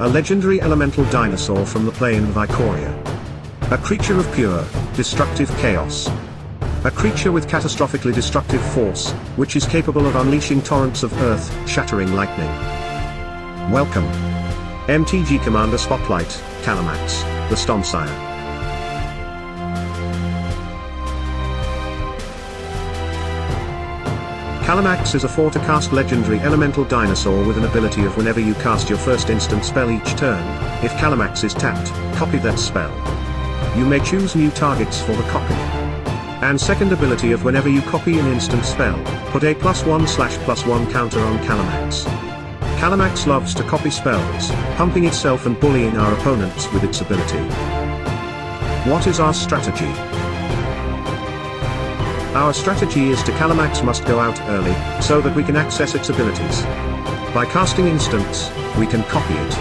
a legendary elemental dinosaur from the plane of Ikoria. A creature of pure, destructive chaos. A creature with catastrophically destructive force, which is capable of unleashing torrents of earth-shattering lightning. Welcome. MTG Commander Spotlight, Kalamax, the Stormsire. Kalamax is a 4-to-cast legendary elemental dinosaur with an ability of whenever you cast your first instant spell each turn, if Kalamax is tapped, copy that spell. You may choose new targets for the copy. And second ability of whenever you copy an instant spell, put a +1/+1 counter on Kalamax. Kalamax loves to copy spells, pumping itself and bullying our opponents with its ability. What is our strategy? Our strategy is to Kalamax must go out early, so that we can access its abilities. By casting instants, we can copy it.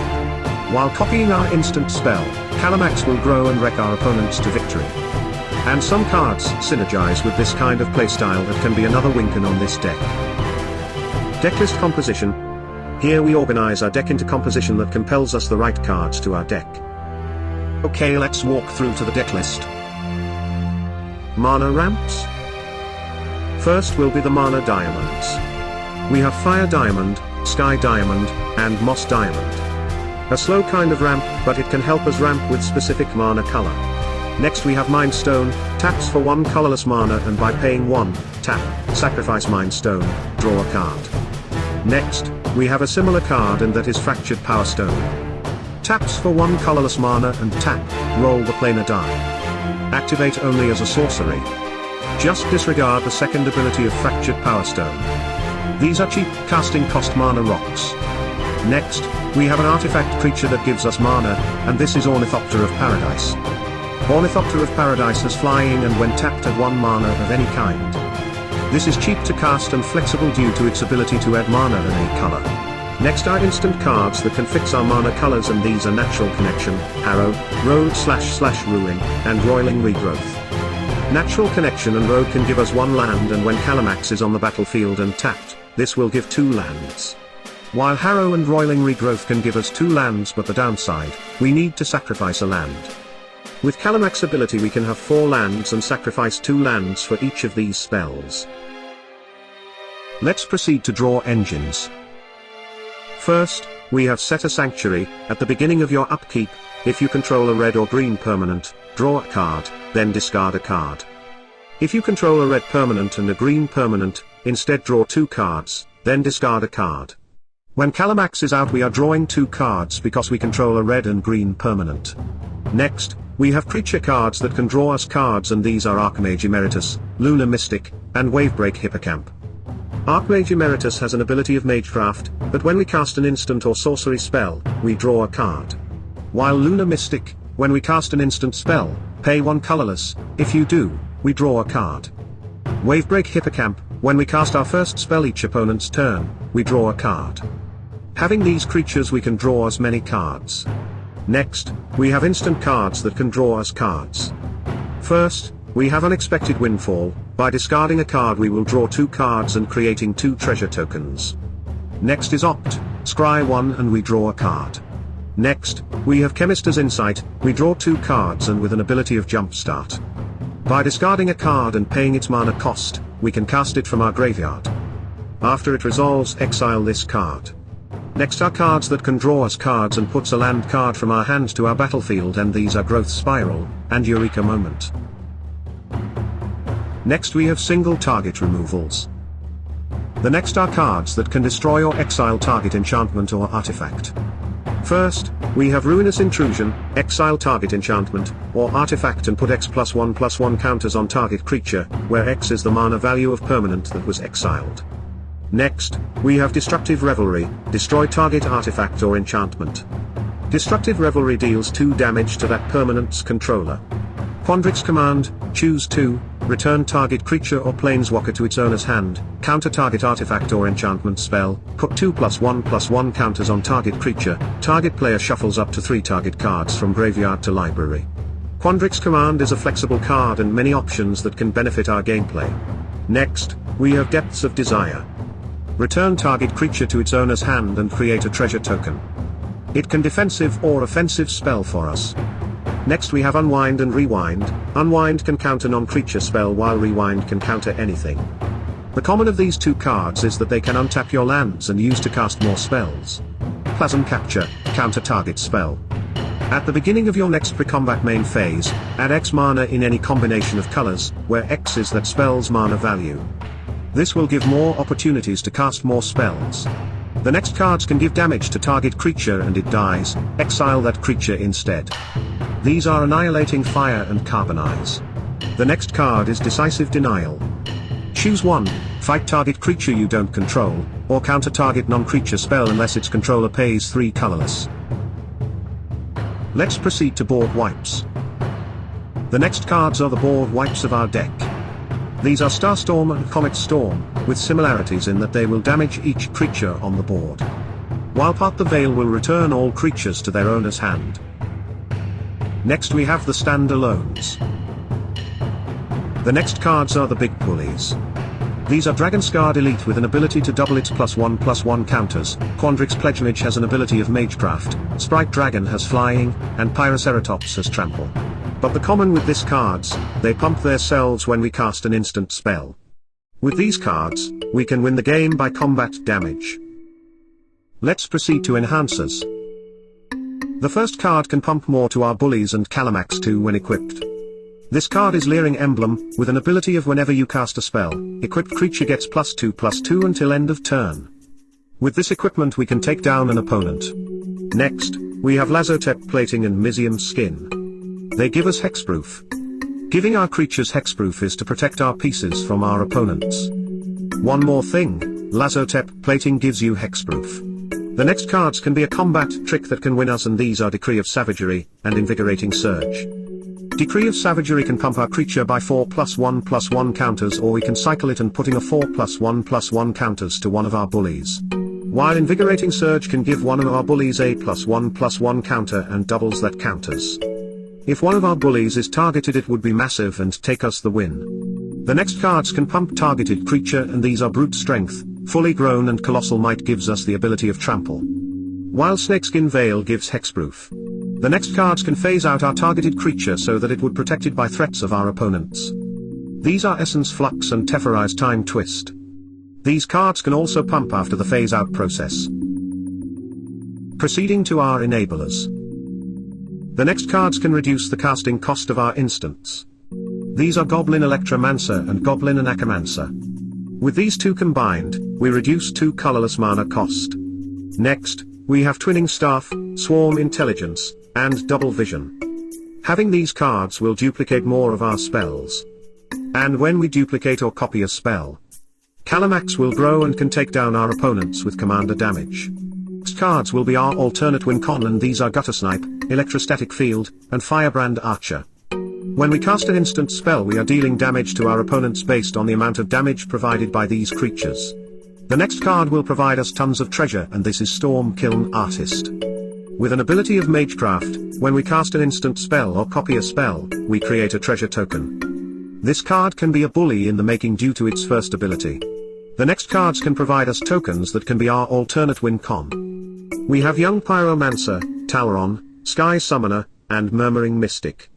While copying our instant spell, Kalamax will grow and wreck our opponents to victory. And some cards synergize with this kind of playstyle that can be another winkin on this deck. Decklist composition. Here we organize our deck into composition that compels us the right cards to our deck. Okay, let's walk through to the decklist. Mana ramps. First will be the Mana Diamonds. We have Fire Diamond, Sky Diamond, and Moss Diamond. A slow kind of ramp, but it can help us ramp with specific mana color. Next we have Mind Stone, taps for 1 colorless mana and by paying 1, tap, sacrifice Mind Stone, draw a card. Next, we have a similar card and that is Fractured Power Stone. Taps for 1 colorless mana and tap, roll the planar die. Activate only as a sorcery. Just disregard the second ability of Fractured Power Stone. These are cheap casting cost mana rocks. Next, we have an artifact creature that gives us mana, and this is Ornithopter of Paradise. Ornithopter of Paradise has flying and when tapped at 1 mana of any kind. This is cheap to cast and flexible due to its ability to add mana in a color. Next are instant cards that can fix our mana colors and these are Natural Connection, Harrow, Road//Ruin, and Roiling Regrowth. Natural Connection and Road can give us 1 land and when Kalamax is on the battlefield and tapped, this will give 2 lands. While Harrow and Roiling Regrowth can give us 2 lands but the downside, we need to sacrifice a land. With Kalamax ability we can have 4 lands and sacrifice 2 lands for each of these spells. Let's proceed to draw engines. First, we have Set a Sanctuary. At the beginning of your upkeep, if you control a red or green permanent, draw a card, then discard a card. If you control a red permanent and a green permanent, instead draw 2 cards, then discard a card. When Kalamax is out we are drawing 2 cards because we control a red and green permanent. Next, we have creature cards that can draw us cards and these are Archmage Emeritus, Lunar Mystic, and Wavebreak Hippocamp. Archmage Emeritus has an ability of Magecraft, but when we cast an instant or sorcery spell, we draw a card. While Lunar Mystic, when we cast an instant spell, pay 1 colorless, if you do, we draw a card. Wavebreak Hippocamp, when we cast our first spell each opponent's turn, we draw a card. Having these creatures we can draw as many cards. Next, we have instant cards that can draw us cards. First, we have Unexpected Windfall. By discarding a card we will draw 2 cards and creating 2 treasure tokens. Next is Opt, scry 1 and we draw a card. Next, we have Chemist's Insight. We draw 2 cards and with an ability of Jumpstart. By discarding a card and paying its mana cost, we can cast it from our graveyard. After it resolves, exile this card. Next are cards that can draw us cards and puts a land card from our hand to our battlefield and these are Growth Spiral, and Eureka Moment. Next we have single target removals. The next are cards that can destroy or exile target enchantment or artifact. First, we have Ruinous Intrusion, exile target enchantment, or artifact and put X+1/+1 counters on target creature, where X is the mana value of permanent that was exiled. Next, we have Destructive Revelry, destroy target artifact or enchantment. Destructive Revelry deals 2 damage to that permanent's controller. Quandrix Command, choose 2, return target creature or planeswalker to its owner's hand, counter target artifact or enchantment spell, put 2+1/+1 counters on target creature, target player shuffles up to 3 target cards from graveyard to library. Quandrix Command is a flexible card and many options that can benefit our gameplay. Next, we have Depths of Desire. Return target creature to its owner's hand and create a treasure token. It can defensive or offensive spell for us. Next we have Unwind and Rewind. Unwind can counter non-creature spell while Rewind can counter anything. The common of these two cards is that they can untap your lands and use to cast more spells. Plasm Capture, counter target spell. At the beginning of your next pre-combat main phase, add X mana in any combination of colors, where X is that spell's mana value. This will give more opportunities to cast more spells. The next cards can give damage to target creature and it dies, exile that creature instead. These are Annihilating Fire and Carbonize. The next card is Decisive Denial. Choose one, fight target creature you don't control, or counter target non-creature spell unless its controller pays 3 colorless. Let's proceed to board wipes. The next cards are the board wipes of our deck. These are Starstorm and Comet Storm, with similarities in that they will damage each creature on the board. While Part the Veil will return all creatures to their owner's hand. Next we have the Standalones. The next cards are the big pulleys. These are Dragonscarred Elite with an ability to double its +1/+1 counters, Quandrix Pledgemage has an ability of Magecraft, Sprite Dragon has Flying, and Pyroceratops has Trample. But the common with this cards, they pump their cells when we cast an instant spell. With these cards, we can win the game by combat damage. Let's proceed to Enhancers. The first card can pump more to our bullies and Kalamax too when equipped. This card is Leering Emblem, with an ability of whenever you cast a spell, equipped creature gets +2/+2 until end of turn. With this equipment we can take down an opponent. Next, we have Lazotep Plating and Mizium Skin. They give us hexproof. Giving our creatures hexproof is to protect our pieces from our opponents. One more thing, Lazotep Plating gives you hexproof. The next cards can be a combat trick that can win us, and these are Decree of Savagery, and Invigorating Surge. Decree of Savagery can pump our creature by 4+1/+1 counters, or we can cycle it and putting a 4+1/+1 counters to one of our bullies. While Invigorating Surge can give one of our bullies a +1/+1 counter and doubles that counters. If one of our bullies is targeted it would be massive and take us the win. The next cards can pump targeted creature, and these are Brute Strength, Fully Grown and Colossal Might gives us the ability of Trample. While Snakeskin Veil gives hexproof. The next cards can phase out our targeted creature so that it would protected by threats of our opponents. These are Essence Flux and Teferize Time Twist. These cards can also pump after the phase out process. Proceeding to our enablers. The next cards can reduce the casting cost of our instants. These are Goblin Electromancer and Goblin Anakamancer. With these two combined, we reduce 2 colorless mana cost. Next, we have Twinning Staff, Swarm Intelligence, and Double Vision. Having these cards will duplicate more of our spells. And when we duplicate or copy a spell, Kalamax will grow and can take down our opponents with commander damage. Next cards will be our alternate win con, and these are Guttersnipe, Electrostatic Field, and Firebrand Archer. When we cast an instant spell we are dealing damage to our opponents based on the amount of damage provided by these creatures. The next card will provide us tons of treasure, and this is Stormkiln Artist. With an ability of Magecraft, when we cast an instant spell or copy a spell, we create a treasure token. This card can be a bully in the making due to its first ability. The next cards can provide us tokens that can be our alternate win con. We have Young Pyromancer, Talron, Sky Summoner, and Murmuring Mystic.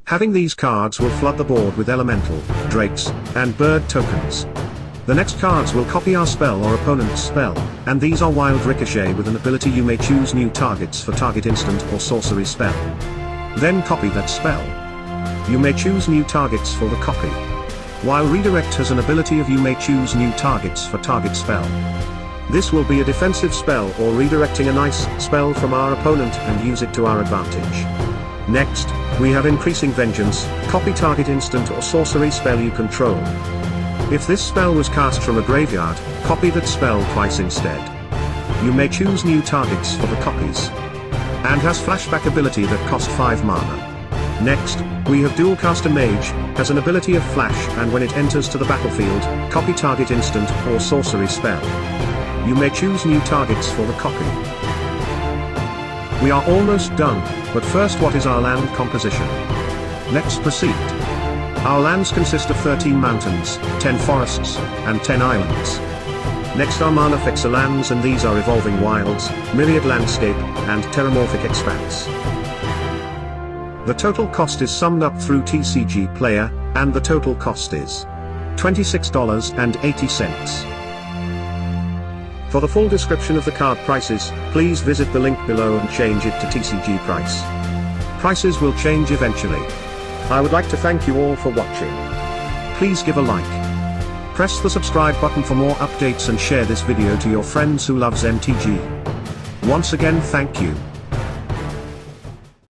Having these cards will flood the board with elemental, drakes, and bird tokens. The next cards will copy our spell or opponent's spell, and these are Wild Ricochet with an ability you may choose new targets for target instant or sorcery spell. Then copy that spell. You may choose new targets for the copy. While Redirect has an ability of you may choose new targets for target spell. This will be a defensive spell or redirecting a nice spell from our opponent and use it to our advantage. Next, we have Increasing Vengeance, copy target instant or sorcery spell you control. If this spell was cast from a graveyard, copy that spell twice instead. You may choose new targets for the copies. And has flashback ability that cost 5 mana. Next, we have Dualcaster Mage, has an ability of flash, and when it enters to the battlefield, copy target instant or sorcery spell. You may choose new targets for the copy. We are almost done, but first, what is our land composition? Let's proceed. Our lands consist of 13 mountains, 10 forests, and 10 islands. Next are Mana Fixer lands, and these are Evolving Wilds, Myriad Landscape, and Terramorphic Expanse. The total cost is summed up through TCG Player, and the total cost is $26.80. For the full description of the card prices, please visit the link below and change it to TCG price. Prices will change eventually. I would like to thank you all for watching. Please give a like. Press the subscribe button for more updates and share this video to your friends who loves MTG. Once again, thank you.